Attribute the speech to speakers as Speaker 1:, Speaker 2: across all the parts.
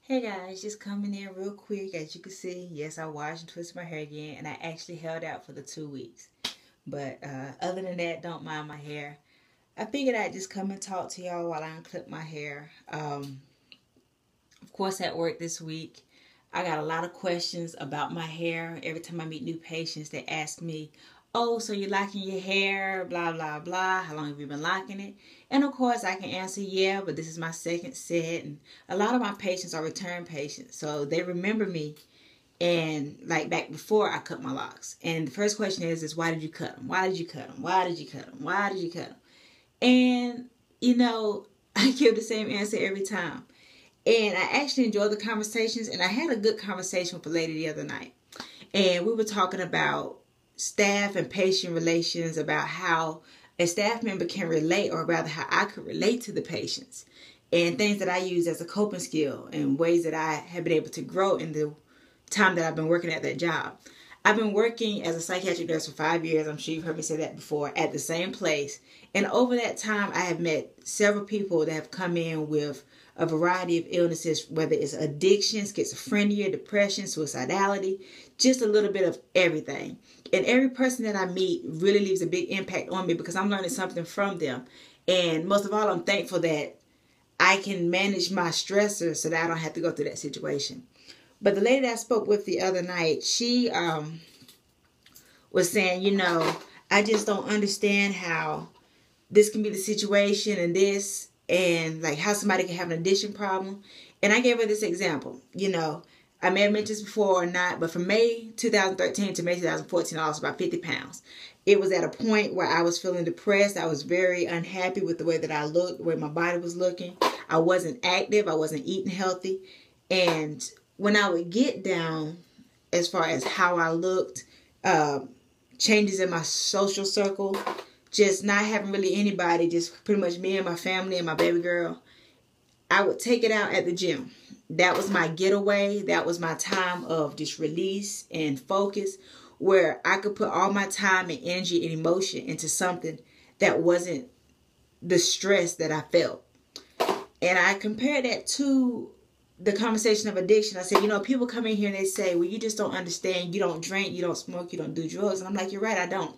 Speaker 1: Hey guys, just coming in real quick. As you can see, yes, I washed and twisted my hair again, and I actually held out for the 2 weeks. But other than that, don't mind my hair. I figured I'd just come and talk to y'all while I unclip my hair. Of course, at work this week, I got a lot of questions about my hair. Every time I meet new patients, they ask me, "Oh, so you're locking your hair, blah, blah, blah. How long have you been locking it?" And of course, I can answer, yeah, but this is my second set. And a lot of my patients are return patients, so they remember me. And like back before I cut my locks. And the first question is why did you cut them? Why did you cut them? Why did you cut them? Why did you cut them? And, I give the same answer every time. And I actually enjoy the conversations. And I had a good conversation with a lady the other night. And we were talking about staff and patient relations, about how a staff member can relate, or rather how I could relate to the patients, and things that I use as a coping skill and ways that I have been able to grow in the time that I've been working at that job. I've been working as a psychiatric nurse for 5 years. I'm sure you've heard me say that before, at the same place. And over that time, I have met several people that have come in with a variety of illnesses, whether it's addiction, schizophrenia, depression, suicidality, just a little bit of everything. And every person that I meet really leaves a big impact on me because I'm learning something from them. And most of all, I'm thankful that I can manage my stressor so that I don't have to go through that situation. But the lady that I spoke with the other night, she was saying, I just don't understand how this can be the situation and this, and like how somebody can have an addiction problem. And I gave her this example. I may have mentioned this before or not, but from May 2013 to May 2014, I lost about 50 pounds. It was at a point where I was feeling depressed. I was very unhappy with the way that I looked, the way my body was looking. I wasn't active. I wasn't eating healthy. And when I would get down, as far as how I looked, changes in my social circle, just not having really anybody, just pretty much me and my family and my baby girl, I would take it out at the gym. That was my getaway. That was my time of just release and focus, where I could put all my time and energy and emotion into something that wasn't the stress that I felt. And I compared that to the conversation of addiction. I said, people come in here and they say, well, you just don't understand. You don't drink, you don't smoke, you don't do drugs. And I'm like, you're right, I don't.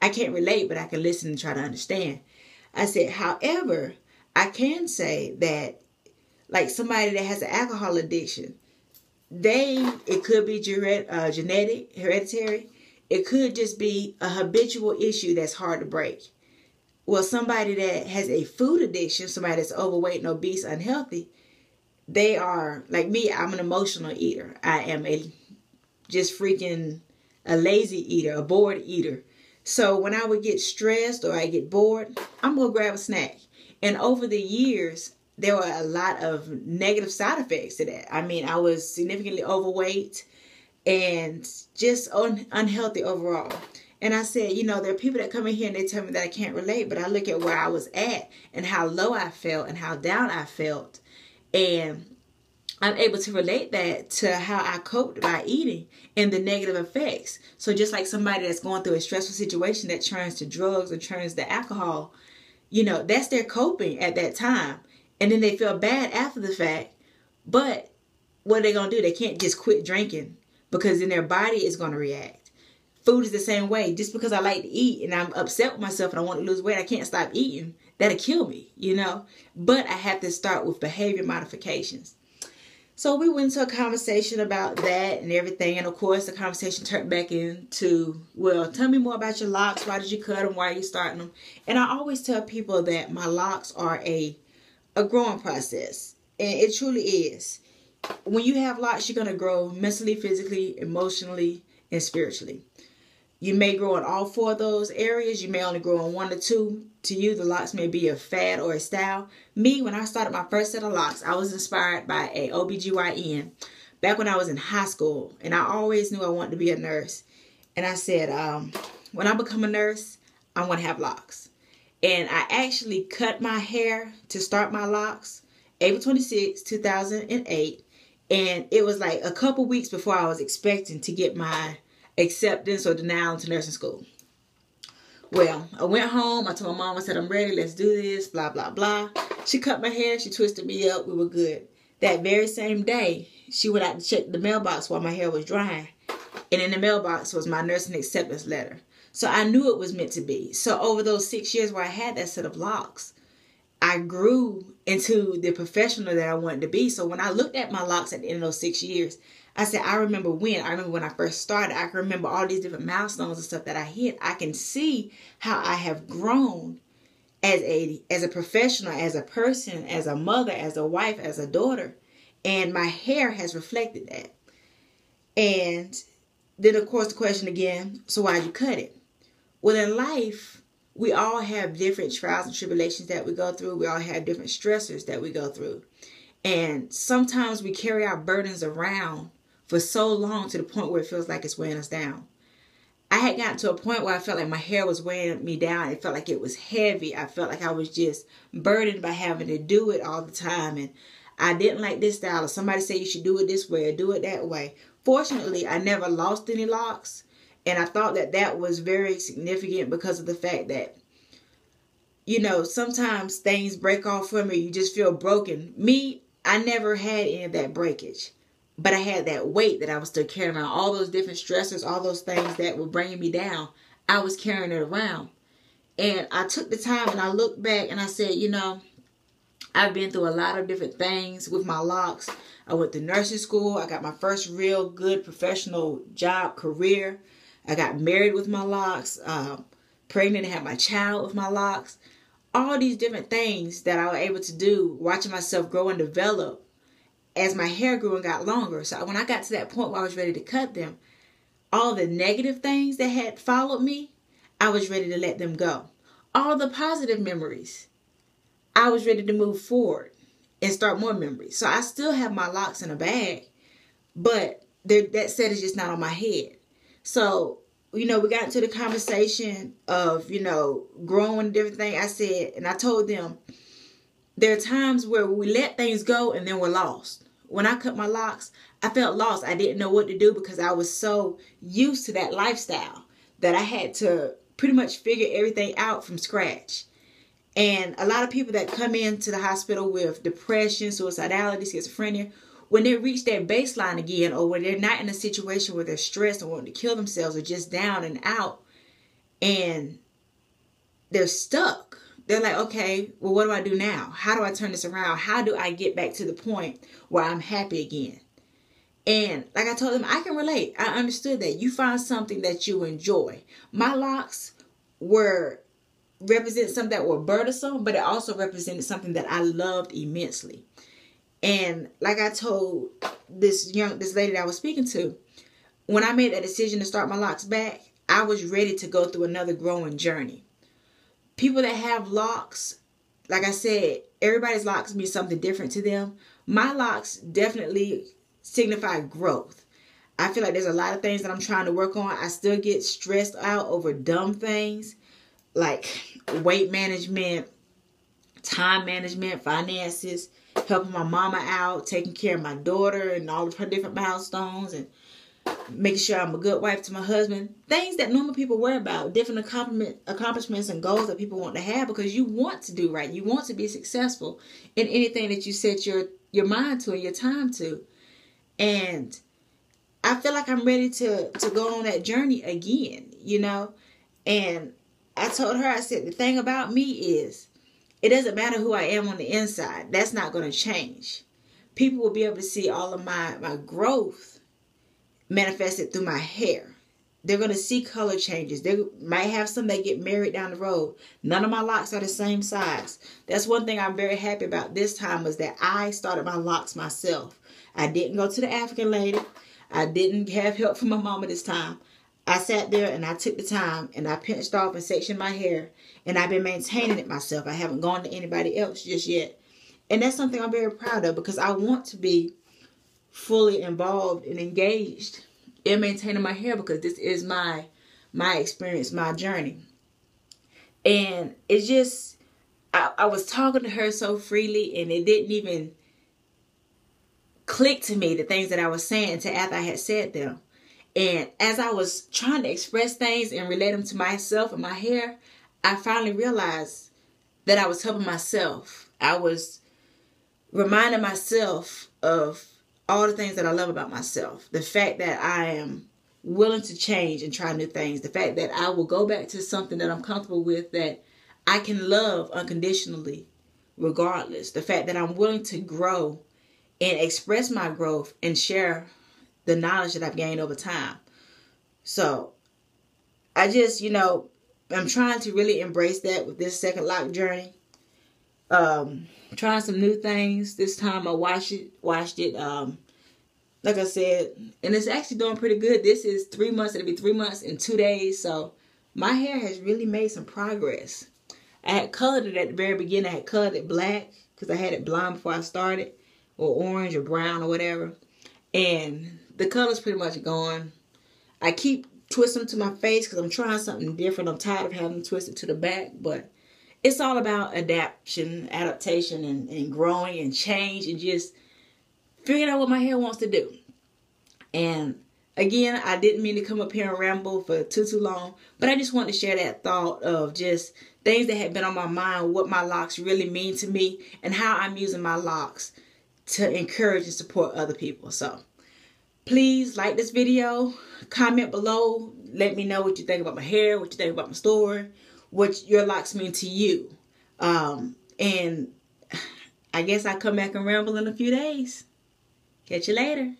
Speaker 1: I can't relate, but I can listen and try to understand. I said, however, I can say that like somebody that has an alcohol addiction, it could be genetic, hereditary. It could just be a habitual issue that's hard to break. Well, somebody that has a food addiction, somebody that's overweight and obese, unhealthy, they are, like me, I'm an emotional eater. I am a lazy eater, a bored eater. So when I would get stressed or I get bored, I'm going to grab a snack. And over the years, there were a lot of negative side effects to that. I mean, I was significantly overweight and just unhealthy overall. And I said, there are people that come in here and they tell me that I can't relate, but I look at where I was at and how low I felt and how down I felt. And I'm able to relate that to how I coped by eating and the negative effects. So just like somebody that's going through a stressful situation that turns to drugs or turns to alcohol, that's their coping at that time. And then they feel bad after the fact. But what are they going to do? They can't just quit drinking because then their body is going to react. Food is the same way. Just because I like to eat and I'm upset with myself and I want to lose weight, I can't stop eating. That'll kill me, But I have to start with behavior modifications. So we went into a conversation about that and everything. And of course, the conversation turned back into, well, tell me more about your locks. Why did you cut them? Why are you starting them? And I always tell people that my locks are a growing process. And it truly is. When you have locks, you're going to grow mentally, physically, emotionally, and spiritually. You may grow in all four of those areas. You may only grow in one or two. To you, the locks may be a fad or a style. Me, when I started my first set of locks, I was inspired by a OBGYN back when I was in high school. And I always knew I wanted to be a nurse. And I said, when I become a nurse, I want to have locks. And I actually cut my hair to start my locks April 26, 2008. And it was like a couple weeks before I was expecting to get my acceptance or denial into nursing school. Well, I went home. I told my mom, I said, I'm ready. Let's do this. Blah, blah, blah. She cut my hair. She twisted me up. We were good. That very same day, she went out to check the mailbox while my hair was drying. And in the mailbox was my nursing acceptance letter. So I knew it was meant to be. So over those 6 years where I had that set of locks, I grew into the professional that I wanted to be. So when I looked at my locks at the end of those 6 years, I said, I remember when I first started. I can remember all these different milestones and stuff that I hit. I can see how I have grown as a professional, as a person, as a mother, as a wife, as a daughter. And my hair has reflected that. And then, of course, the question again, so why'd you cut it? Well, in life, we all have different trials and tribulations that we go through. We all have different stressors that we go through. And sometimes we carry our burdens around for so long to the point where it feels like it's weighing us down. I had gotten to a point where I felt like my hair was weighing me down. It felt like it was heavy. I felt like I was just burdened by having to do it all the time. And I didn't like this style. Or somebody said you should do it this way or do it that way. Fortunately, I never lost any locks. And I thought that that was very significant because of the fact that, you know, sometimes things break off from me. You just feel broken. Me, I never had any of that breakage. But I had that weight that I was still carrying around. All those different stressors, all those things that were bringing me down, I was carrying it around. And I took the time and I looked back and I said, you know, I've been through a lot of different things with my locks. I went to nursing school. I got my first real good professional job, career. I got married with my locks, pregnant and had my child with my locks. All these different things that I was able to do, watching myself grow and develop as my hair grew and got longer. So when I got to that point where I was ready to cut them, all the negative things that had followed me, I was ready to let them go. All the positive memories, I was ready to move forward and start more memories. So I still have my locks in a bag, but that set is just not on my head. So, you know, we got into the conversation of, you know, growing and different things. I said, and I told them, there are times where we let things go and then we're lost. When I cut my locks, I felt lost. I didn't know what to do because I was so used to that lifestyle that I had to pretty much figure everything out from scratch. And a lot of people that come into the hospital with depression, suicidality, schizophrenia, when they reach that baseline again, or when they're not in a situation where they're stressed or wanting to kill themselves or just down and out and they're stuck, they're like, okay, well, what do I do now? How do I turn this around? How do I get back to the point where I'm happy again? And like I told them, I can relate. I understood that. You find something that you enjoy. My locks represent something that were burdensome, but it also represented something that I loved immensely. And like I told this lady that I was speaking to, when I made that decision to start my locks back, I was ready to go through another growing journey. People that have locks, like I said, everybody's locks mean something different to them. My locks definitely signify growth. I feel like there's a lot of things that I'm trying to work on. I still get stressed out over dumb things like weight management, time management, finances, helping my mama out, taking care of my daughter and all of her different milestones, and making sure I'm a good wife to my husband. Things that normal people worry about, different accomplishments and goals that people want to have because you want to do right. You want to be successful in anything that you set your mind to and your time to. And I feel like I'm ready to go on that journey again, you know. And I told her, I said, the thing about me is, it doesn't matter who I am on the inside. That's not going to change. People will be able to see all of my growth manifested through my hair. They're going to see color changes. They might have some that get married down the road. None of my locks are the same size. That's one thing I'm very happy about this time, was that I started my locks myself. I didn't go to the African lady. I didn't have help from my mama this time. I sat there and I took the time and I pinched off and sectioned my hair, and I've been maintaining it myself. I haven't gone to anybody else just yet. And that's something I'm very proud of, because I want to be fully involved and engaged in maintaining my hair, because this is my experience, my journey. And it's just, I was talking to her so freely, and it didn't even click to me, the things that I was saying, until after I had said them. And as I was trying to express things and relate them to myself and my hair, I finally realized that I was helping myself. I was reminding myself of all the things that I love about myself. The fact that I am willing to change and try new things. The fact that I will go back to something that I'm comfortable with, that I can love unconditionally regardless. The fact that I'm willing to grow and express my growth and share the knowledge that I've gained over time. So I just, I'm trying to really embrace that with this second lock journey. Trying some new things. This time I watched it, like I said, and it's actually doing pretty good. This is 3 months. It'll be 3 months and 2 days. So my hair has really made some progress. I had colored it at the very beginning. I had colored it black because I had it blonde before I started, or orange or brown or whatever. And the color's pretty much gone. I keep twisting them to my face because I'm trying something different. I'm tired of having them twisted to the back, but it's all about adaptation, and growing and change and just figuring out what my hair wants to do. And again, I didn't mean to come up here and ramble for too long, but I just wanted to share that thought of just things that had been on my mind, what my locks really mean to me, and how I'm using my locks to encourage and support other people. So please like this video, comment below, let me know what you think about my hair, what you think about my story, what your locks mean to you. And I guess I'll come back and ramble in a few days. Catch you later.